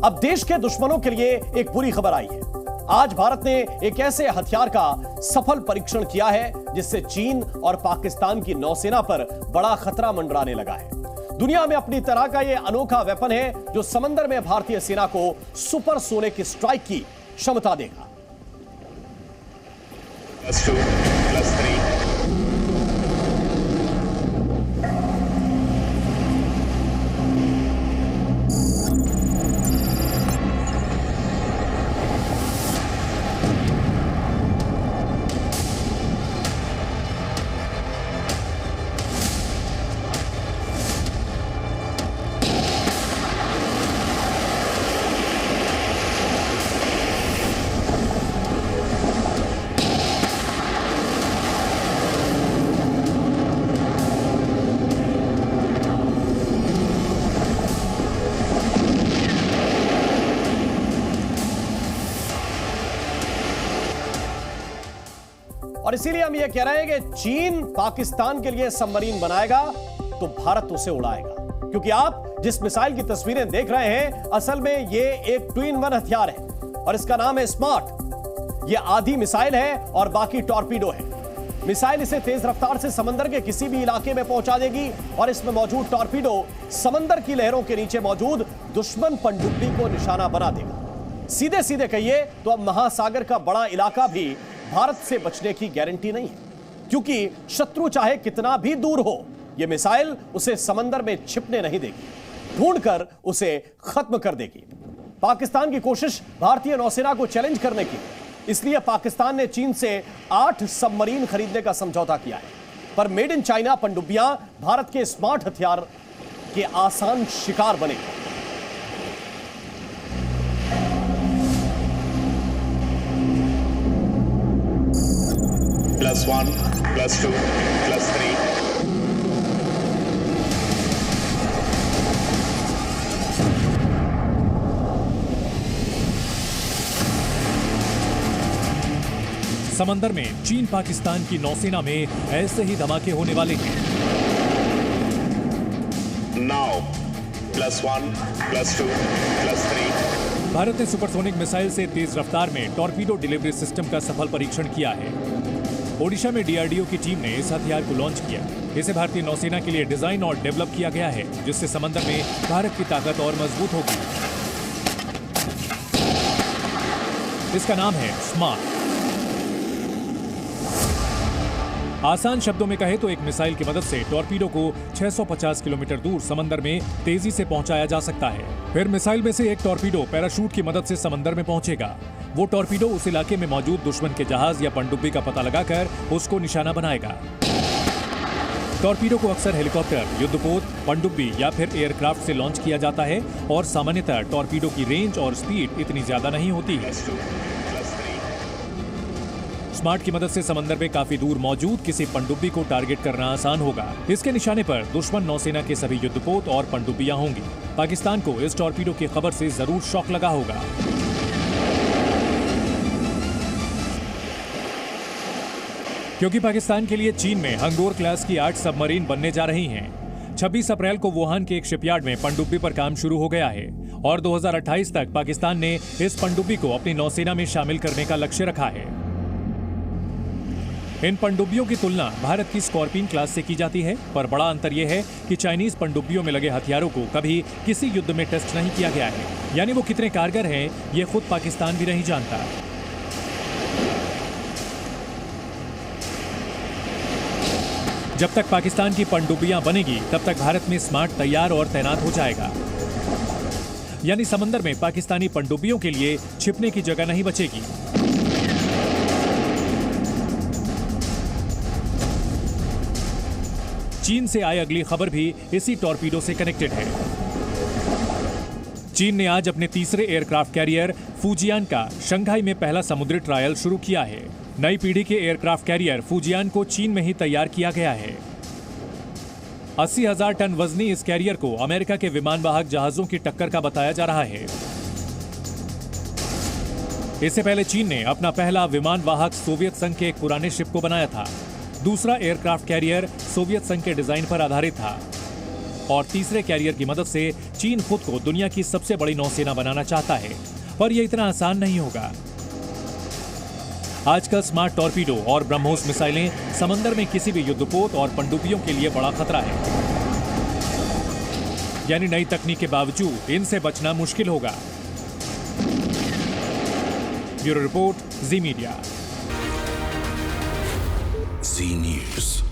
अब देश के दुश्मनों के लिए एक बुरी खबर आई है। आज भारत ने एक ऐसे हथियार का सफल परीक्षण किया है जिससे चीन और पाकिस्तान की नौसेना पर बड़ा खतरा मंडराने लगा है। दुनिया में अपनी तरह का यह अनोखा वेपन है जो समंदर में भारतीय सेना को सुपरसोनिक स्ट्राइक की क्षमता देगा। +2, +3 और इसीलिए हम यह कह रहे हैं कि चीन पाकिस्तान के लिए सबमरीन बनाएगा तो भारत उसे उड़ाएगा, क्योंकि आप जिस मिसाइल की तस्वीरें देख रहे हैं असल में यह एक 2-in-1 हथियार है और इसका नाम है स्मार्ट। यह आधी मिसाइल है और बाकी टॉर्पीडो है। मिसाइल इसे तेज रफ्तार से समंदर के किसी भी इलाके में पहुंचा देगी और इसमें मौजूद टॉर्पीडो समंदर की लहरों के नीचे मौजूद दुश्मन पनडुब्बी को निशाना बना देगा। सीधे सीधे कहिए तो अब महासागर का बड़ा इलाका भी भारत से बचने की गारंटी नहीं है, क्योंकि शत्रु चाहे कितना भी दूर हो यह मिसाइल उसे समंदर में छिपने नहीं देगी, ढूंढकर उसे खत्म कर देगी। पाकिस्तान की कोशिश भारतीय नौसेना को चैलेंज करने की, इसलिए पाकिस्तान ने चीन से 8 सबमरीन खरीदने का समझौता किया है। पर मेड इन चाइना पनडुब्बियां भारत के स्मार्ट हथियार के आसान शिकार बने। +1, +2, +3 समंदर में चीन पाकिस्तान की नौसेना में ऐसे ही धमाके होने वाले हैं। Now +1, +2, +3 भारत ने सुपरसोनिक मिसाइल से तेज रफ्तार में टॉर्पीडो डिलीवरी सिस्टम का सफल परीक्षण किया है। ओडिशा में डीआरडीओ की टीम ने इस हथियार को लॉन्च किया। इसे भारतीय नौसेना के लिए डिजाइन और डेवलप किया गया है, जिससे समंदर में भारत की ताकत और मजबूत होगी। इसका नाम है स्मार्ट। आसान शब्दों में कहे तो एक मिसाइल की मदद से टॉर्पीडो को 650 किलोमीटर दूर समंदर में तेजी से पहुंचाया जा सकता है। फिर मिसाइल में से एक टॉर्पीडो पैराशूट की मदद से समंदर में पहुंचेगा। वो टॉर्पीडो उस इलाके में मौजूद दुश्मन के जहाज या पनडुब्बी का पता लगाकर उसको निशाना बनाएगा। टॉर्पीडो को अक्सर हेलीकॉप्टर, युद्धपोत, पनडुब्बी या फिर एयरक्राफ्ट से लॉन्च किया जाता है और सामान्यतः टॉर्पीडो की रेंज और स्पीड इतनी ज्यादा नहीं होती है। स्मार्ट की मदद से समंदर में काफी दूर मौजूद किसी पनडुब्बी को टारगेट करना आसान होगा। इसके निशाने पर दुश्मन नौसेना के सभी युद्धपोत और पनडुब्बियां होंगी। पाकिस्तान को इस टॉर्पीडो की खबर से जरूर शॉक लगा होगा। क्योंकि पाकिस्तान के लिए चीन में हंगोर क्लास की 8 सबमरीन बनने जा रही हैं। 26 अप्रैल को वुहान के एक शिपयार्ड में पनडुब्बी पर काम शुरू हो गया है और 2028 तक पाकिस्तान ने इस पनडुब्बी को अपनी नौसेना में शामिल करने का लक्ष्य रखा है। इन पनडुब्बियों की तुलना भारत की स्कॉर्पियन क्लास से की जाती है, पर बड़ा अंतर यह है कि चाइनीज पनडुब्बियों में लगे हथियारों को कभी किसी युद्ध में टेस्ट नहीं किया गया है, यानी वो कितने कारगर हैं ये खुद पाकिस्तान भी नहीं जानता। जब तक पाकिस्तान की पनडुब्बियां बनेगी तब तक भारत में स्मार्ट तैयार और तैनात हो जाएगा, यानी समंदर में पाकिस्तानी पनडुब्बियों के लिए छिपने की जगह नहीं बचेगी। चीन से आई अगली खबर भी इसी टॉर्पीडो से कनेक्टेड है। चीन ने आज अपने तीसरे एयरक्राफ्ट कैरियर फुजियान का शंघाई में पहला समुद्री ट्रायल शुरू किया है। नई पीढ़ी के एयरक्राफ्ट कैरियर फुजियान को चीन में ही तैयार किया गया है। 80,000 टन वजनी इस कैरियर को अमेरिका के विमान वाहक जहाजों की टक्कर का बताया जा रहा है। इससे पहले चीन ने अपना पहला विमान वाहक सोवियत संघ के एक पुराने शिप को बनाया था। दूसरा एयरक्राफ्ट कैरियर सोवियत संघ के डिजाइन पर आधारित था। और तीसरे कैरियर की मदद से चीन खुद को दुनिया की सबसे बड़ी नौसेना बनाना चाहता है, पर यह इतना आसान नहीं होगा। आजकल स्मार्ट टॉर्पीडो और ब्रह्मोस मिसाइलें समंदर में किसी भी युद्धपोत और पनडुब्बियों के लिए बड़ा खतरा है, यानी नई तकनीक के बावजूद इनसे बचना मुश्किल होगा। ब्यूरो रिपोर्ट, जी मीडिया। जी न्यूज़।